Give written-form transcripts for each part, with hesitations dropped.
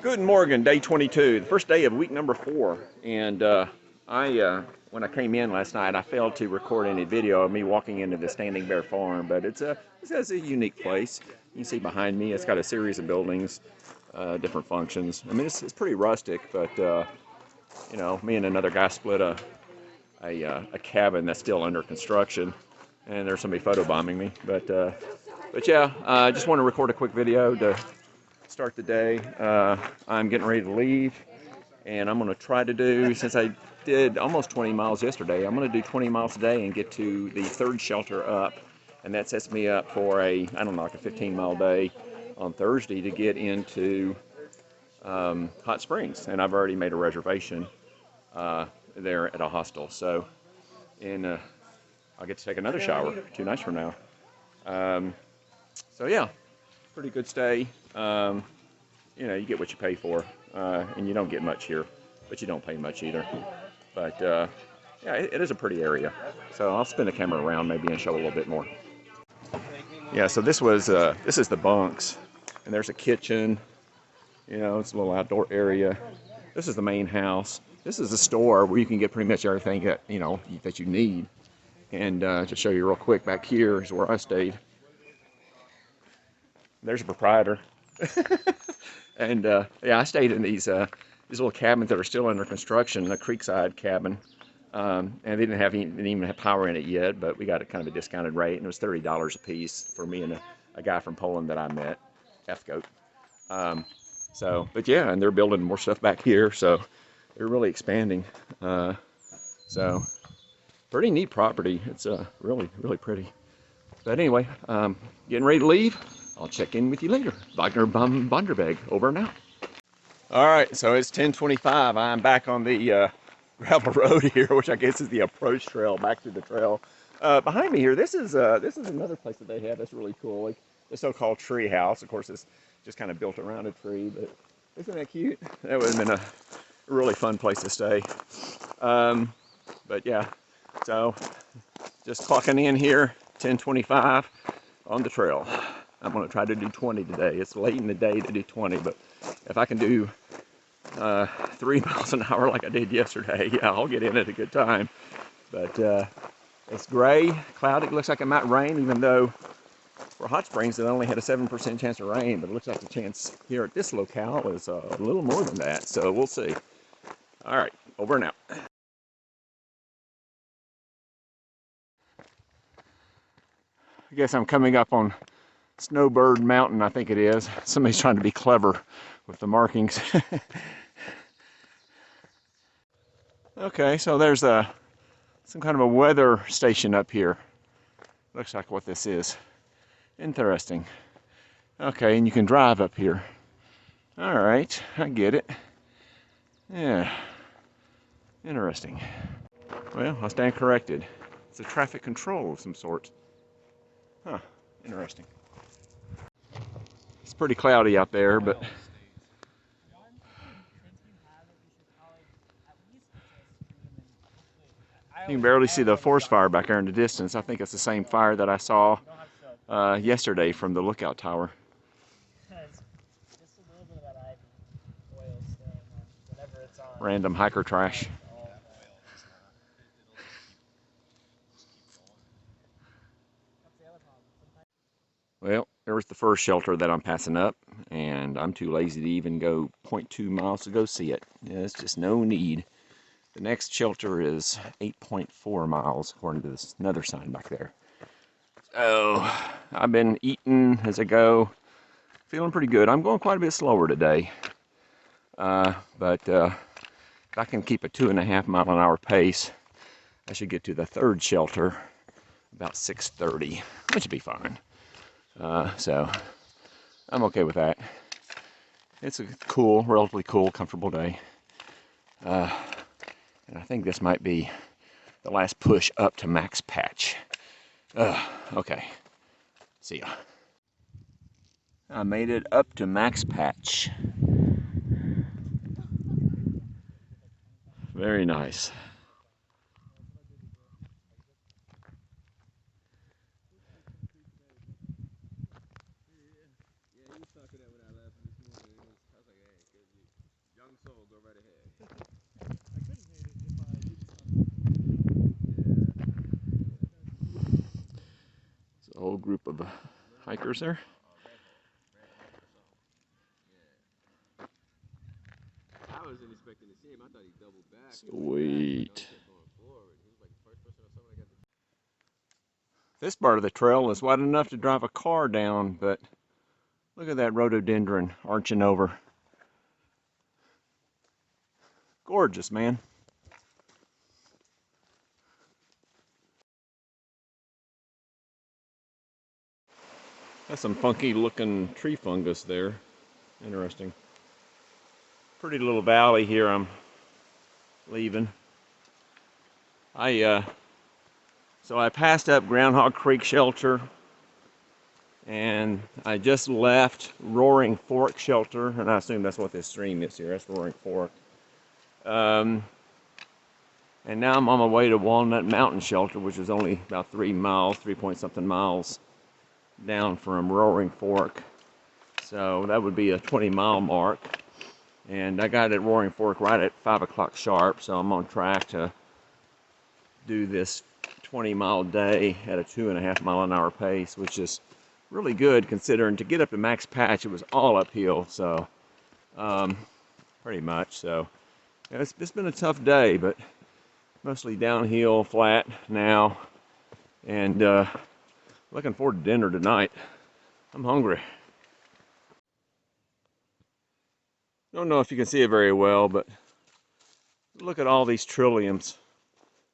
Good morning, day 22, the first day of week number 4. And when I came in last night, I failed to record any video of me walking into the Standing Bear Farm, but it's a unique place. You can see behind me, it's got a series of buildings, different functions. I mean, it's pretty rustic, but you know, me and another guy split a cabin that's still under construction, and there's somebody photobombing me. But yeah, I just want to record a quick video to start the day. I'm getting ready to leave, and I'm going to try to do, since I did almost 20 miles yesterday, I'm going to do 20 miles today and get to the third shelter up, and that sets me up for I don't know, like a 15-mile day on Thursday to get into Hot Springs, and I've already made a reservation there at a hostel. So, and I'll get to take another shower 2 nights from now. So yeah, pretty good stay. You know, you get what you pay for, and you don't get much here, but you don't pay much either. But yeah, it is a pretty area. So I'll spin the camera around maybe and show a little bit more. Yeah, so this is the bunks, and there's a kitchen. You know, it's a little outdoor area. This is the main house. This is the store where you can get pretty much everything that you need. And to show you real quick, back here is where I stayed. There's a proprietor. And yeah, I stayed in these little cabins that are still under construction, a creekside cabin, and they didn't even have power in it yet, but we got a kind of a discounted rate, and it was $30 a piece for me and a guy from Poland that I met, F-Goat. So, but yeah, and they're building more stuff back here, so they're really expanding. So, pretty neat property. It's really, really pretty. But anyway, getting ready to leave. I'll check in with you later. Wagner Bonderbeg, over and out. All right, so it's 10:25. I'm back on the gravel road here, which I guess is the approach trail back to the trail. Behind me here, this is another place that they have that's really cool, like the so-called tree house. Of course, it's just kind of built around a tree, but isn't that cute? That would have been a really fun place to stay. But yeah, so just clocking in here, 10:25 on the trail. I'm going to try to do 20 today. It's late in the day to do 20, but if I can do 3 miles an hour like I did yesterday, yeah, I'll get in at a good time. But it's gray, cloudy. It looks like it might rain, even though for Hot Springs it only had a 7% chance of rain, but it looks like the chance here at this locale is a little more than that, so we'll see. All right, over and out. I guess I'm coming up on Snowbird Mountain, I think it is. Somebody's trying to be clever with the markings. Okay, so there's some kind of a weather station up here. Looks like what this is. Interesting. Okay, and you can drive up here. All right, I get it. Yeah, interesting. Well, I stand corrected. It's a traffic control of some sort. Huh, interesting. It's pretty cloudy out there, but you can barely see the forest fire back there in the distance. I think it's the same fire that I saw yesterday from the lookout tower. Random hiker trash. Well, there's the first shelter that I'm passing up, and I'm too lazy to even go 0.2 miles to go see it. There's just no need. The next shelter is 8.4 miles, according to this another sign back there. So, I've been eating as I go, feeling pretty good. I'm going quite a bit slower today, but if I can keep a 2.5 mile an hour pace, I should get to the third shelter about 6:30, which would be fine. So I'm okay with that. It's a cool, relatively cool, comfortable day. And I think this might be the last push up to max patch. Okay, see ya. I made it up to max patch. Very nice. of hikers there. I wasn't expecting to see him. I thought he doubled back. Sweet. This part of the trail is wide enough to drive a car down, but look at that rhododendron arching over. Gorgeous, man. That's some funky looking tree fungus there. Interesting. Pretty little valley here I'm leaving. So I passed up Groundhog Creek Shelter, and I just left Roaring Fork Shelter, and I assume that's what this stream is here. That's Roaring Fork. And now I'm on my way to Walnut Mountain Shelter, which is only about 3 miles, 3-point-something miles down from Roaring Fork. So that would be a 20-mile mark. And I got at Roaring Fork right at 5 o'clock sharp, so I'm on track to do this 20-mile day at a 2.5-mile-an-hour pace, which is really good considering to get up to Max Patch, it was all uphill, so pretty much. So yeah, it's been a tough day, but mostly downhill, flat now, and looking forward to dinner tonight. I'm hungry. Don't know if you can see it very well, but look at all these trilliums.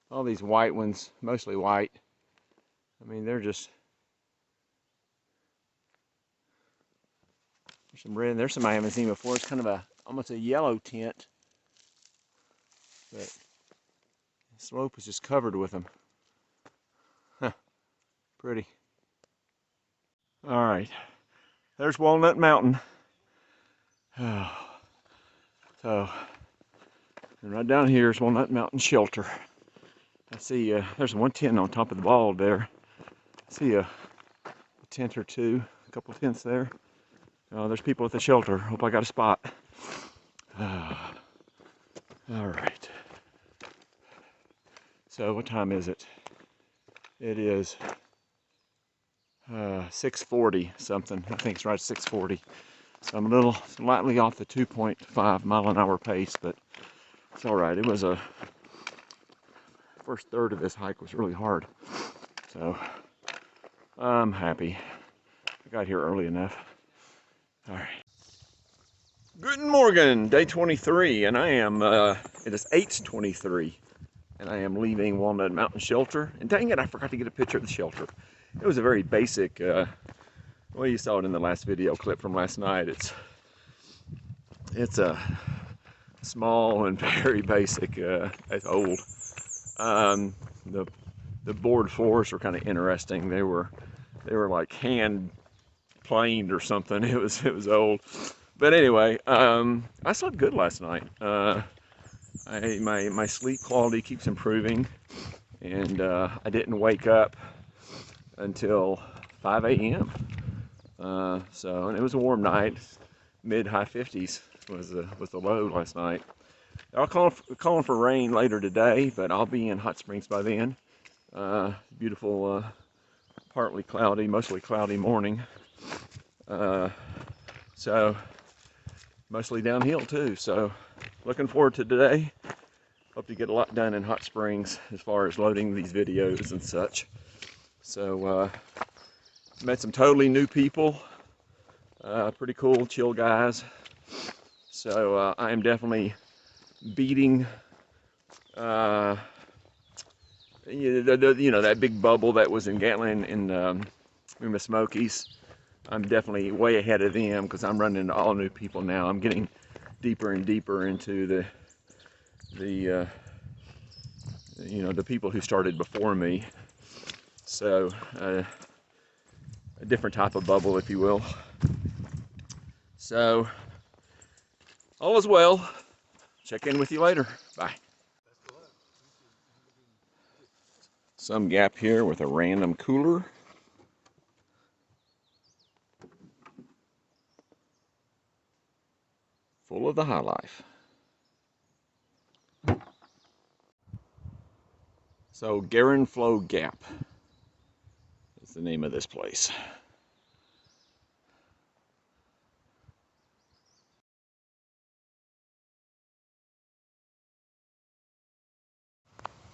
All these white ones, mostly white. I mean, they're just... There's some red, there's some I haven't seen before. It's kind of almost a yellow tint. But the slope is just covered with them. Huh, pretty. All right, there's Walnut Mountain. So, and right down here is Walnut Mountain Shelter. I see there's one tent on top of the ball there. I see a tent or two, a couple of tents there. There's people at the shelter. Hope I got a spot. All right. So what time is it? It is 6:40 something. I think it's right at 6:40. So I'm a little slightly off the 2.5-mile-an-hour pace, but it's all right. It was first third of this hike was really hard. So I'm happy. I got here early enough. All right. Guten Morgen, day 23, and I am, it is 8:23, and I am leaving Walnut Mountain Shelter. And dang it, I forgot to get a picture of the shelter. It was a very basic, well, you saw it in the last video clip from last night. It's a small and very basic, it's old. The board floors were kind of interesting. They were like hand planed or something. It was old. But anyway, I slept good last night. My sleep quality keeps improving, and I didn't wake up until 5 a.m. And it was a warm night, mid-high 50s was the low last night. I'll calling for rain later today, but I'll be in Hot Springs by then. Beautiful, partly cloudy, mostly cloudy morning. So mostly downhill too. So looking forward to today. Hope to get a lot done in Hot Springs as far as loading these videos and such. So met some totally new people. Pretty cool, chill guys. So I am definitely beating that big bubble that was in Gatlin in the Smokies. I'm definitely way ahead of them because I'm running into all new people now. I'm getting deeper and deeper into the people who started before me. So a different type of bubble, if you will. So all is well. Check in with you later. Bye. Some gap here with a random cooler. Full of the high life. So Garin Flow Gap is the name of this place.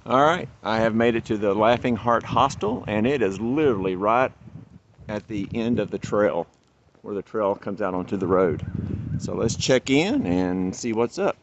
All right, I have made it to the Laughing Heart Hostel, and it is literally right at the end of the trail, where the trail comes out onto the road. So let's check in and see what's up.